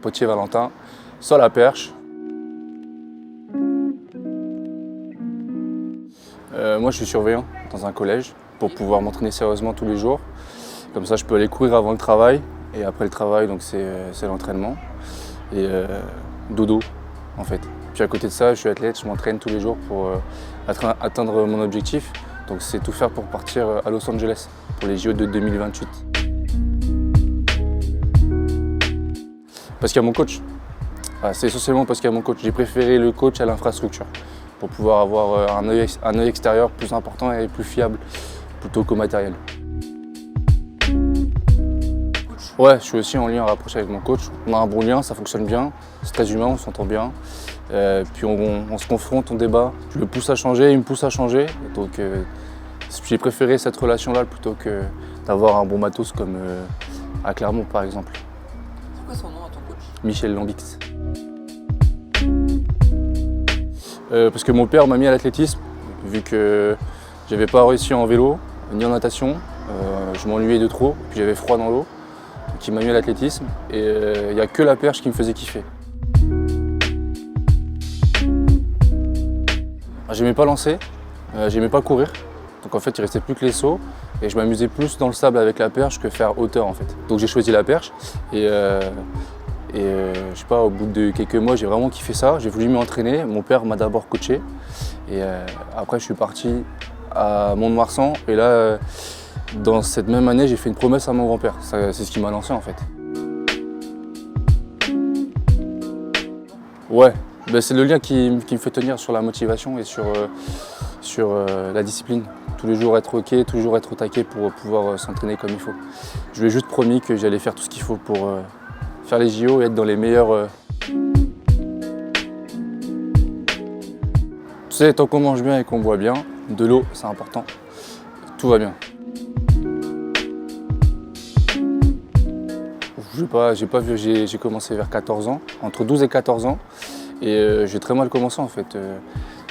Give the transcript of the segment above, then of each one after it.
Potier Valentin, sur la perche. Moi je suis surveillant dans un collège pour pouvoir m'entraîner sérieusement tous les jours. Comme ça je peux aller courir avant le travail et après le travail donc c'est l'entraînement et dodo en fait. Puis à côté de ça je suis athlète, je m'entraîne tous les jours pour atteindre mon objectif. Donc c'est tout faire pour partir à Los Angeles pour les JO de 2028. Parce qu'il y a mon coach. C'est essentiellement parce qu'il y a mon coach. J'ai préféré le coach à l'infrastructure pour pouvoir avoir un œil extérieur plus important et plus fiable plutôt qu'au matériel. Ouais, je suis aussi en lien rapproché avec mon coach. On a un bon lien, ça fonctionne bien, c'est très humain, on s'entend bien. Puis on se confronte, on débat. Je le pousse à changer, il me pousse à changer. Donc j'ai préféré cette relation-là plutôt que d'avoir un bon matos comme à Clermont par exemple. C'est quoi son nom à ton coach? Michel Lambix. Parce que mon père m'a mis à l'athlétisme, vu que j'avais pas réussi en vélo ni en natation. Je m'ennuyais de trop, puis j'avais froid dans l'eau. Donc il m'a mis à l'athlétisme et il n'y a que la perche qui me faisait kiffer. J'aimais pas lancer, j'aimais pas courir. Donc en fait il restait plus que les sauts et je m'amusais plus dans le sable avec la perche que faire hauteur en fait. Donc j'ai choisi la perche et je sais pas, au bout de quelques mois, j'ai vraiment kiffé ça. J'ai voulu m'y entraîner. Mon père m'a d'abord coaché. Et après, je suis parti à Mont-de-Marsan. Et là, dans cette même année, j'ai fait une promesse à mon grand-père. C'est ce qui m'a lancé en fait. Ouais, ben, c'est le lien qui me fait tenir sur la motivation et sur la discipline. Tous les jours être OK, toujours être au taquet pour pouvoir s'entraîner comme il faut. Je lui ai juste promis que j'allais faire tout ce qu'il faut pour faire les JO et être dans les meilleurs. Tu sais, tant qu'on mange bien et qu'on boit bien, de l'eau, c'est important. Tout va bien. Je sais pas, j'ai pas vu, j'ai commencé vers 14 ans, entre 12 et 14 ans, et j'ai très mal commencé en fait.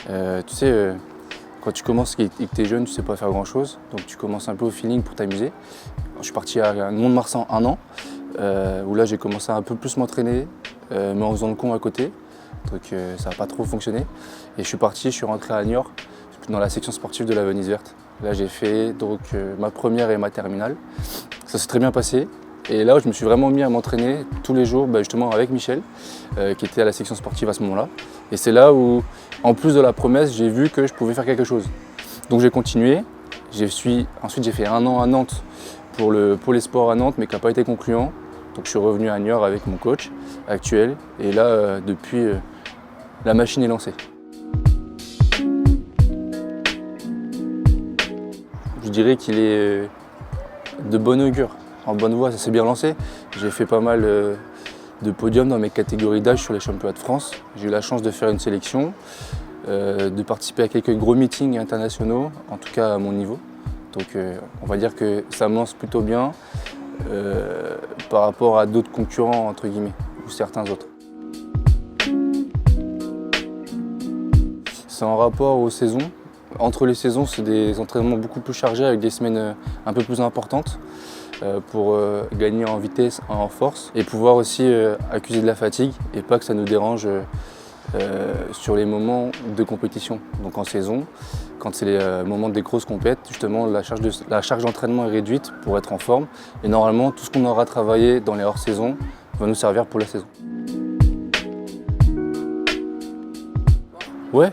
Tu sais, quand tu commences et que tu es jeune, tu sais pas faire grand chose, donc tu commences un peu au feeling pour t'amuser. Je suis parti à Mont-de-Marsan 1 an. Où là j'ai commencé à un peu plus m'entraîner, mais en faisant le con à côté, donc ça n'a pas trop fonctionné. Et je suis parti, je suis rentré à Niort, dans la section sportive de la Venise Verte. Là j'ai fait donc ma première et ma terminale. Ça s'est très bien passé. Et là je me suis vraiment mis à m'entraîner tous les jours, justement avec Michel, qui était à la section sportive à ce moment-là. Et c'est là où, en plus de la promesse, j'ai vu que je pouvais faire quelque chose. Donc j'ai continué. Ensuite j'ai fait 1 an à Nantes pour le pôle sport à Nantes, mais qui n'a pas été concluant. Donc je suis revenu à Niort avec mon coach actuel. Et là, depuis, la machine est lancée. Je dirais qu'il est de bon augure, en bonne voie, ça s'est bien lancé. J'ai fait pas mal de podiums dans mes catégories d'âge sur les championnats de France. J'ai eu la chance de faire une sélection, de participer à quelques gros meetings internationaux, en tout cas à mon niveau. Donc on va dire que ça me lance plutôt bien par rapport à d'autres concurrents entre guillemets, ou certains autres. C'est en rapport aux saisons. Entre les saisons, c'est des entraînements beaucoup plus chargés avec des semaines un peu plus importantes pour gagner en vitesse, en force et pouvoir aussi accuser de la fatigue et pas que ça nous dérange sur les moments de compétition. Donc en saison, quand c'est les moments des grosses compètes, justement la charge d'entraînement est réduite pour être en forme et normalement tout ce qu'on aura travaillé dans les hors-saisons va nous servir pour la saison. Ouais,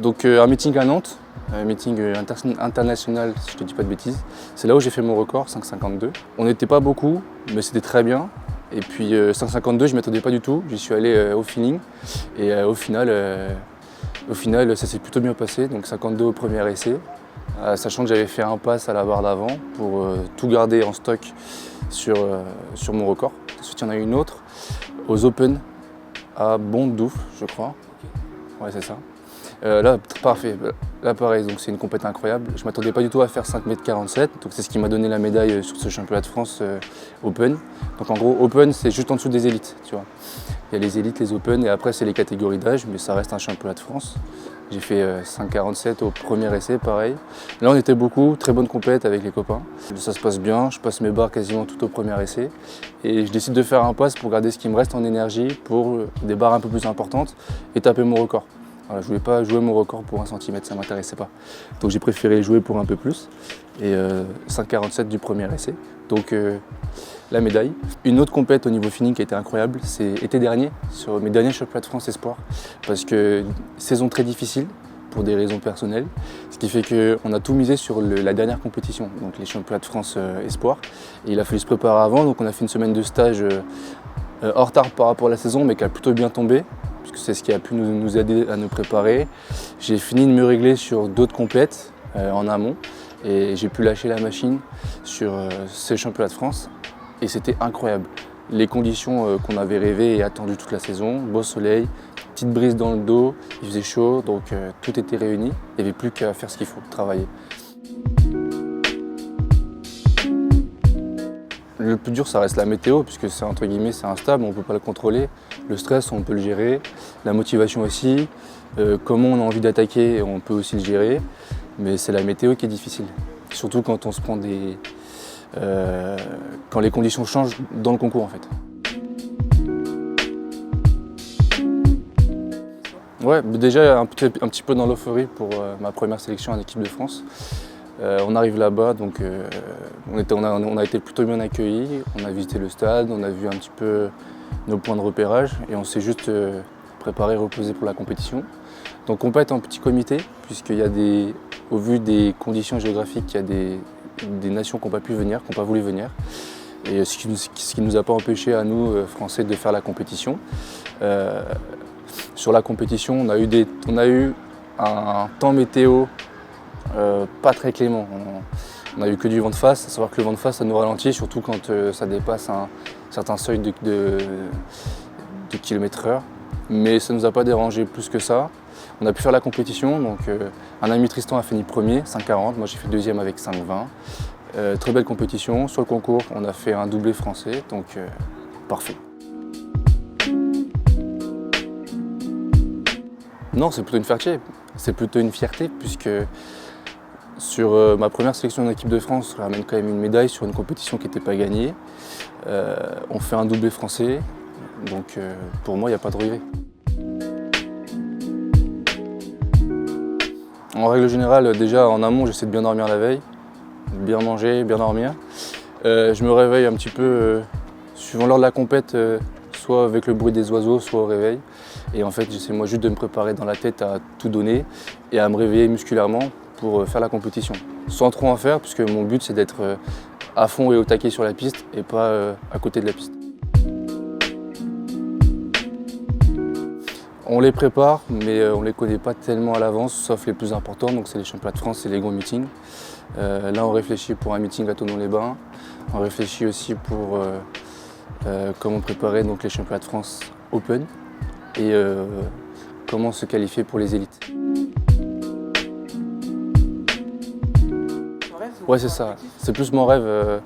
donc un meeting à Nantes, un meeting international si je te dis pas de bêtises. C'est là où j'ai fait mon record, 5,52. On n'était pas beaucoup, mais c'était très bien. Et puis 5,52, je ne m'y attendais pas du tout, j'y suis allé au feeling. Et au final, ça s'est plutôt bien passé, donc 52 au premier essai. Sachant que j'avais fait un pass à la barre d'avant pour tout garder en stock sur mon record. Ensuite, il y en a une autre aux Open à Bondoufle, je crois. Ouais, c'est ça. Là, parfait. Là, pareil, donc c'est une compétition incroyable. Je ne m'attendais pas du tout à faire 5,47 m, donc c'est ce qui m'a donné la médaille sur ce championnat de France Open. Donc en gros, Open, c'est juste en dessous des élites, tu vois. Il y a les élites, les Open, et après, c'est les catégories d'âge, mais ça reste un championnat de France. J'ai fait 5,47 au premier essai, pareil. Là, on était beaucoup, très bonne compète avec les copains. Ça se passe bien, je passe mes barres quasiment tout au premier essai. Et je décide de faire un pass pour garder ce qui me reste en énergie pour des barres un peu plus importantes et taper mon record. Voilà, je ne voulais pas jouer mon record pour 1 centimètre, ça ne m'intéressait pas. Donc j'ai préféré jouer pour un peu plus. Et 5,47 du premier essai. Donc la médaille. Une autre compète au niveau feeling qui a été incroyable, c'est l'été dernier, sur mes derniers championnats de France Espoir. Parce que saison très difficile pour des raisons personnelles. Ce qui fait qu'on a tout misé sur la dernière compétition, donc les championnats de France Espoir. Et il a fallu se préparer avant, donc on a fait une semaine de stage en retard par rapport à la saison, mais qui a plutôt bien tombé, puisque c'est ce qui a pu nous aider à nous préparer. J'ai fini de me régler sur d'autres compètes en amont, et j'ai pu lâcher la machine sur ces championnats de France. Et c'était incroyable. Les conditions qu'on avait rêvées et attendues toute la saison, beau soleil, petite brise dans le dos, il faisait chaud, donc tout était réuni. Il n'y avait plus qu'à faire ce qu'il faut, travailler. Le plus dur, ça reste la météo, puisque c'est entre guillemets, c'est instable, on ne peut pas le contrôler. Le stress, on peut le gérer. La motivation aussi. Comment on a envie d'attaquer, on peut aussi le gérer. Mais c'est la météo qui est difficile. Surtout quand on se prend quand les conditions changent dans le concours en fait. Ouais, déjà un petit peu dans l'euphorie pour ma première sélection en équipe de France. On arrive là-bas, donc on a été plutôt bien accueillis. On a visité le stade, on a vu un petit peu nos points de repérage et on s'est juste préparé, reposé pour la compétition. Donc on peut être en petit comité, puisqu'il y a au vu des conditions géographiques, il y a des nations qui n'ont pas pu venir, qui n'ont pas voulu venir. Et ce qui ne nous a pas empêché à nous, Français, de faire la compétition. Sur la compétition, on a eu un temps météo pas très clément. On a eu que du vent de face, à savoir que le vent de face, ça nous ralentit, surtout quand ça dépasse un certain seuil de km/h. Mais ça ne nous a pas dérangé plus que ça. On a pu faire la compétition, donc un ami Tristan a fini premier, 5,40, moi j'ai fait deuxième avec 5,20. Très belle compétition. Sur le concours, on a fait un doublé français, donc parfait. Non, c'est plutôt une fierté. C'est plutôt une fierté, puisque sur ma première sélection en équipe de France, on ramène quand même une médaille sur une compétition qui n'était pas gagnée. On fait un doublé français, donc pour moi, il n'y a pas de regret. En règle générale, déjà en amont, j'essaie de bien dormir la veille, bien manger, bien dormir. Je me réveille un petit peu, suivant l'heure de la compète, soit avec le bruit des oiseaux, soit au réveil. Et en fait, j'essaie moi juste de me préparer dans la tête à tout donner et à me réveiller musculairement pour faire la compétition. Sans trop en faire, puisque mon but c'est d'être à fond et au taquet sur la piste et pas à côté de la piste. On les prépare, mais on ne les connaît pas tellement à l'avance, sauf les plus importants, donc c'est les championnats de France et les gros meetings. Là, on réfléchit pour un meeting à Thonon-les-Bains. On réfléchit aussi pour comment préparer donc, les championnats de France Open et comment se qualifier pour les élites. Ouais, c'est ça. C'est plus mon rêve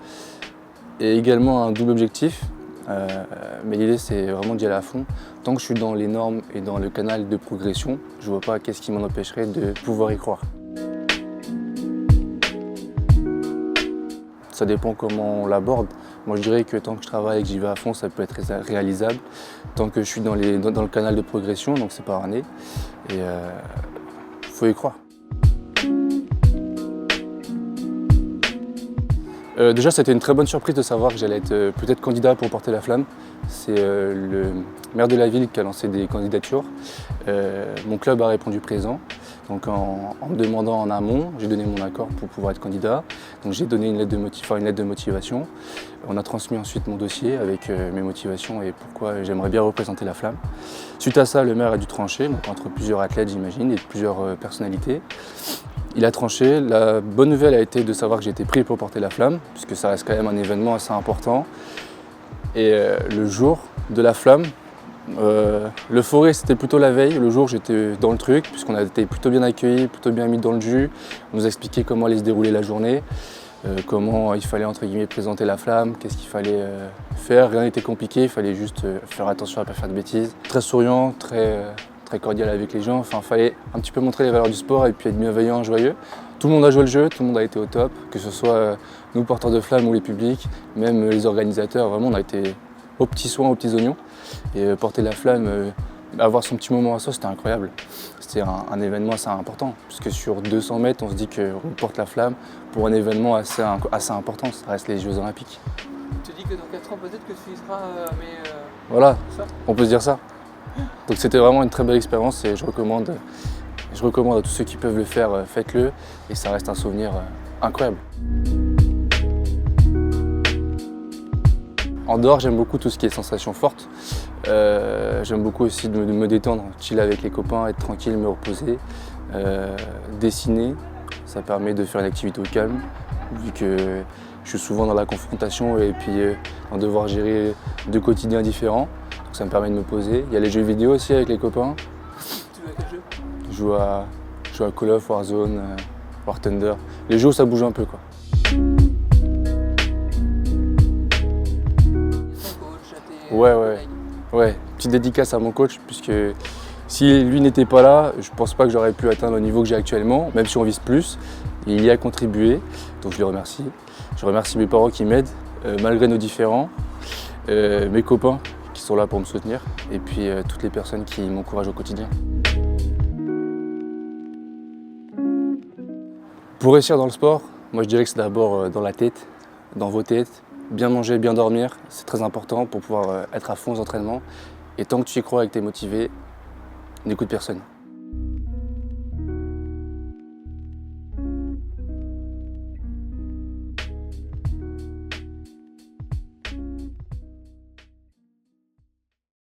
et également un double objectif. Mais l'idée, c'est vraiment d'y aller à fond. Tant que je suis dans les normes et dans le canal de progression, je ne vois pas qu'est-ce qui m'en empêcherait de pouvoir y croire. Ça dépend comment on l'aborde. Moi, je dirais que tant que je travaille et que j'y vais à fond, ça peut être réalisable. Tant que je suis dans le canal de progression, donc c'est par année. Et faut y croire. Déjà, c'était une très bonne surprise de savoir que j'allais être peut-être candidat pour porter la flamme. C'est le maire de la ville qui a lancé des candidatures. Mon club a répondu présent. Donc en me demandant en amont, j'ai donné mon accord pour pouvoir être candidat. Donc j'ai donné une lettre de motivation. On a transmis ensuite mon dossier avec mes motivations et pourquoi j'aimerais bien représenter la flamme. Suite à ça, le maire a dû trancher, donc entre plusieurs athlètes j'imagine et plusieurs personnalités. Il a tranché. La bonne nouvelle a été de savoir que j'ai été pris pour porter la flamme, puisque ça reste quand même un événement assez important. Et le jour de la flamme, l'euphorie c'était plutôt la veille. Le jour j'étais dans le truc, puisqu'on a été plutôt bien accueillis, plutôt bien mis dans le jus. On nous a expliqué comment allait se dérouler la journée, comment il fallait entre guillemets présenter la flamme, qu'est-ce qu'il fallait faire. Rien n'était compliqué, il fallait juste faire attention à ne pas faire de bêtises. Très souriant, très très cordial avec les gens. Enfin, fallait un petit peu montrer les valeurs du sport et puis être bienveillant, joyeux. Tout le monde a joué le jeu, tout le monde a été au top, que ce soit nous porteurs de flammes ou les publics, même les organisateurs. Vraiment, on a été aux petits soins, aux petits oignons. Et porter la flamme, avoir son petit moment à soi, c'était incroyable. C'était un événement assez important, puisque sur 200 mètres, on se dit qu'on porte la flamme pour un événement assez important, ça reste les Jeux Olympiques. Tu te dis que dans 4 ans, peut-être que tu y seras, Voilà, ça. on peut se dire ça. Donc c'était vraiment une très belle expérience et je recommande à tous ceux qui peuvent le faire, faites-le, et ça reste un souvenir incroyable. En dehors, j'aime beaucoup tout ce qui est sensations fortes. J'aime beaucoup aussi de me détendre, chiller avec les copains, être tranquille, me reposer. Dessiner, ça permet de faire une activité au calme, vu que je suis souvent dans la confrontation et puis en devoir gérer 2 quotidiens différents. Donc ça me permet de me poser. Il y a les jeux vidéo aussi avec les copains. Tu joues à quel jeu? Je joue à Call of, Warzone, War Thunder. Les jeux où ça bouge un peu, quoi. Ouais, petite dédicace à mon coach, puisque si lui n'était pas là, je pense pas que j'aurais pu atteindre le niveau que j'ai actuellement, même si on vise plus. Il y a contribué, donc je le remercie. Je remercie mes parents qui m'aident, malgré nos différends, mes copains qui sont là pour me soutenir, et puis toutes les personnes qui m'encouragent au quotidien. Pour réussir dans le sport, moi je dirais que c'est d'abord dans la tête, dans vos têtes. Bien manger, bien dormir, c'est très important pour pouvoir être à fond aux entraînements. Et tant que tu y crois et que tu es motivé, n'écoute personne.